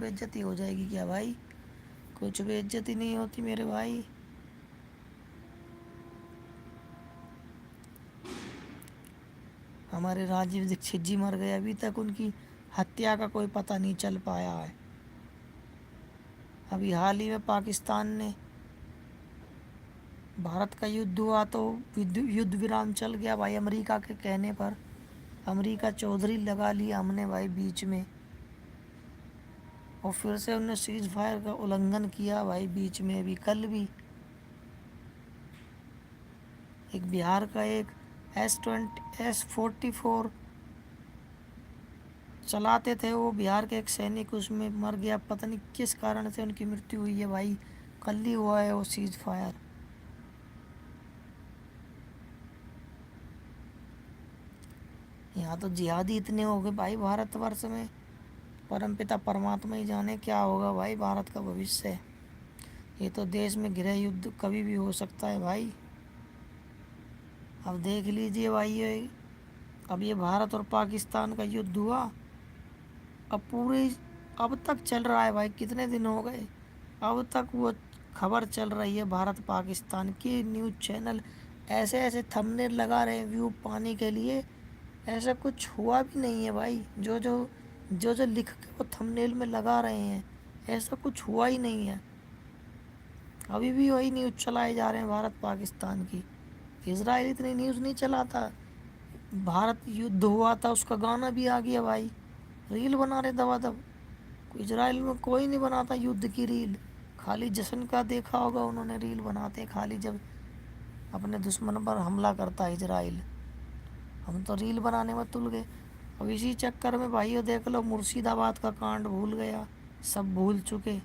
بے عزتی ہو جائے گی کیا بھائی؟ کچھ بے عزتی نہیں ہوتی میرے بھائی. ہمارے راجیو دکشت جی مر گئے، ابھی تک ان کی ہتیا کا کوئی پتہ نہیں چل پایا ہے. ابھی حال ہی میں پاکستان نے بھارت کا یدھ ہوا تو یدھ ورام چل گیا بھائی امریکہ کے کہنے پر. امریکہ چودھری لگا لیا ہم نے بھائی بیچ میں، اور پھر سے انہوں نے سیز فائر کا النگھن کیا بھائی بیچ میں. ابھی کل بھی ایک بہار کا ایک S-44 چلاتے تھے وہ بہار کے ایک سینک، اس میں مر گیا. پتہ نہیں کس کارن سے ان کی مرتیو ہوئی ہے بھائی. کل ہی ہوا ہے وہ سیز فائر. یہاں تو جہادی اتنے ہو گئے بھائی بھارت ورش میں، پرم پتا پرماتما ہی جانے کیا ہوگا بھائی بھارت کا بھوشیہ. یہ تو دیش میں گرہ یدھ کبھی بھی ہو سکتا ہے بھائی. اب دیکھ لیجئے بھائی، اب یہ بھارت اور پاکستان کا یدھ ہوا، اب تک چل رہا ہے بھائی. کتنے دن ہو گئے اب تک وہ خبر چل رہی ہے. بھارت پاکستان کی نیوز چینل ایسے ایسے تھمبنیل لگا رہے ہیں ویو پانے کے لیے، ایسا کچھ ہوا بھی نہیں ہے بھائی. جو لکھ کے وہ تھمبنیل میں لگا رہے ہیں ایسا کچھ ہوا ہی نہیں ہے. ابھی بھی وہی نیوز چلائے جا رہے ہیں بھارت پاکستان کی. اسرائیل اتنی نیوز نہیں چلاتا. بھارت یدھ ہوا تھا اس کا گانا بھی آ گیا بھائی، ریل بنا رہے دبا دب. اسرائیل میں کوئی نہیں بناتا یدھ کی ریل، خالی جشن کا دیکھا ہوگا انہوں نے ریل بناتے خالی جب اپنے دشمن پر حملہ کرتا ہے اسرائیل. ہم تو ریل بنانے میں تل گئے. اب اسی چکر میں بھائیو دیکھ لو مرشید آباد کا کانڈ بھول گیا، سب بھول چکے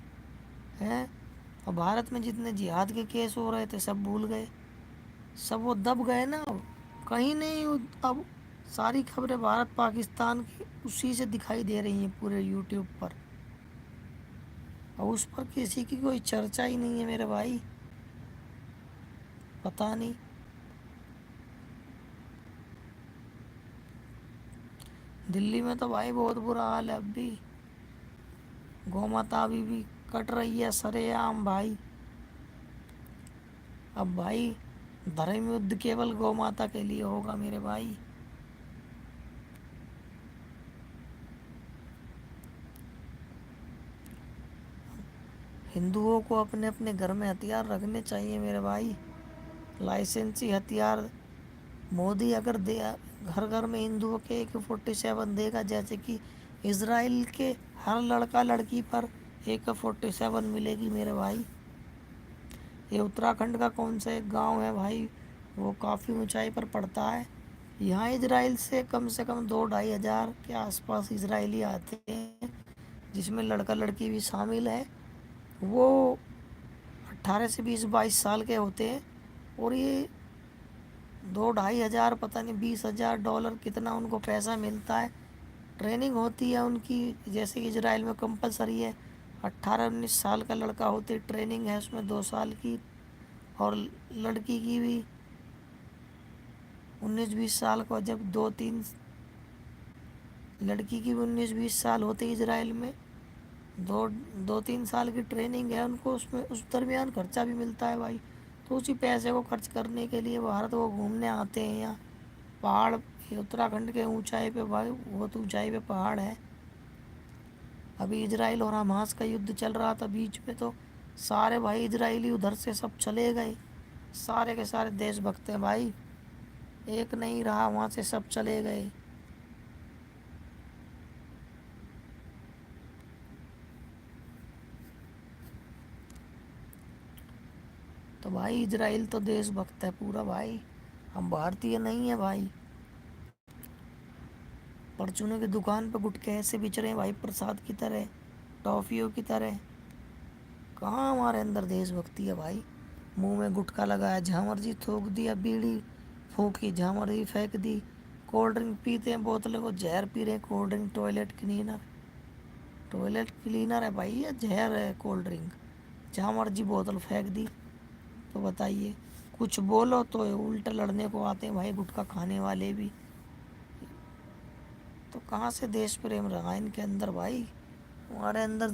ہیں. اور بھارت میں جتنے جہاد کے کیس ہو رہے تھے سب بھول گئے، سب وہ دب گئے نا. کہیں نہیں اب ساری خبریں بھارت پاکستان کی اسی سے دکھائی دے رہی ہیں پورے یوٹیوب پر، اور اس پر کسی کی کوئی چرچا ہی نہیں ہے میرے بھائی. پتہ نہیں. دلی میں تو بھائی بہت برا حال ہے. اب بھی گو ماتا ابھی بھی کٹ رہی ہے سرے عام بھائی. اب بھائی دھرم یدھ کیول گو ماتا کے لیے ہوگا میرے بھائی. ہندوؤں کو اپنے اپنے گھر میں ہتھیار رکھنے چاہیے میرے بھائی، لائسنسی ہتھیار. مودی اگر گھر گھر میں ہندوؤں کے AK-47 دے گا، جیسے کہ اسرائیل کے ہر لڑکا لڑکی پر AK-47 ملے گی میرے بھائی. یہ اتراکھنڈ کا کون سا ایک گاؤں ہے بھائی، وہ کافی اونچائی پر پڑتا ہے. یہاں اسرائیل سے کم 2-2.5 ہزار کے آس پاس اسرائیلی آتے ہیں، جس میں لڑکا لڑکی بھی شامل ہے. وہ 18 سے 22 سال کے ہوتے ہیں، اور یہ 2-2.5 ہزار پتہ نہیں $20,000 کتنا ان کو پیسہ ملتا ہے. ٹریننگ ہوتی ہے ان کی، جیسے کہ اسرائیل میں کمپلسری ہے 18-19 سال کا لڑکا ہوتے ٹریننگ ہے اس میں 2 سال کی، اور لڑکی کی بھی 19-20 سال کو. جب 19-20 سال ہوتے اسرائیل میں 2-3 سال کی ٹریننگ ہے ان کو، اس میں اس درمیان خرچہ بھی ملتا ہے بھائی. تو اسی پیسے کو خرچ کرنے کے لیے بھارت وہ گھومنے آتے ہیں. یہاں پہاڑ اتراکھنڈ کے اونچائی پہ بھائی بہت اونچائی پہ پہاڑ ہے. ابھی اسرائیل اور حماس کا یدھ چل رہا تھا بیچ میں، تو سارے بھائی اسرائیلی ادھر سے سب چلے گئے، سارے کے سارے دیش بھکت ہیں بھائی، ایک نہیں رہا وہاں سے سب چلے گئے. تو بھائی اسرائیل تو دیش بھکت ہے پورا بھائی، ہم بھارتیہ نہیں ہیں بھائی. پرچونوں کی دکان پہ گٹکے ایسے بچ رہے ہیں بھائی پرساد کی طرح، ٹافیوں کی طرح. کہاں ہمارے اندر دیش بھکتی ہے بھائی. منہ میں گٹکا لگایا جہاں مرضی تھوک دیا، بیڑی پھونکی جہاں مرضی پھینک دی. کولڈ ڈرنک پیتے ہیں بوتلیں کو زہر پی رہے ہیں. کولڈ ڈرنک ٹوائلٹ کلینر ہے بھائی یا زہر ہے کولڈ ڈرنک؟ جہاں مرضی بوتل پھینک دی. تو بتائیے کچھ بولو تو الٹا لڑنے کو آتے ہیں بھائی گٹکا کھانے والے بھی. تو کہاں سے دیش پریم رہا ان کے اندر بھائی. ہمارے اندر